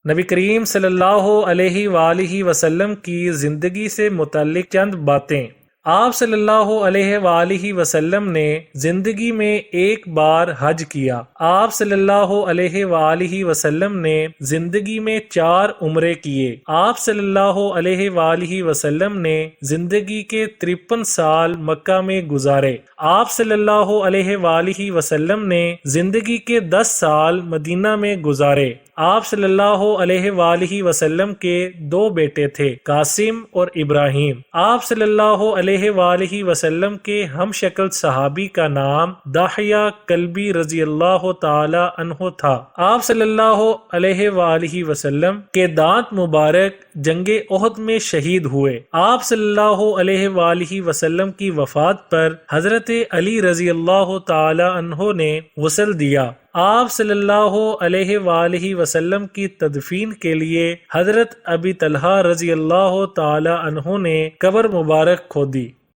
نبی کریم صلی اللہ علیہ وآلہ وسلم کی زندگی سے متعلق چند باتیں۔ آپ صلی اللہ علیہ وآلہ وسلم نے زندگی میں ایک بار حج کیا۔ آپ صلی اللہ علیہ وآلہ وسلم نے زندگی میں 4 عمرے کیے۔ آپ صلی اللہ علیہ وآلہ وسلم نے زندگی کے 53 سال مکہ میں گزارے۔ آپ صلی اللہ علیہ وآلہ وسلم نے زندگی کے 10 سال مدینہ میں گزارے۔ آپ صلی اللہ علیہ وآلہ وسلم کے 2 بیٹے تھے، قاسم اور ابراہیم۔ آپ صلی اللہ علیہ وآلہ وسلم کے ہم شکل صحابی کا نام دحیہ کلبی رضی اللہ تعالی عنہ تھا۔ آپ صلی اللہ علیہ وآلہ وسلم کے دانت مبارک جنگ احد میں شہید ہوئے۔ آپ صلی اللہ علیہ وآلہ وسلم کی وفات پر حضرت علی رضی اللہ تعالی عنہ نے غسل دیا۔ آپ صلی اللہ علیہ وآلہ وسلم کی تدفین کے لیے حضرت ابی طلحہ رضی اللہ تعالی عنہ نے قبر مبارک کھودی۔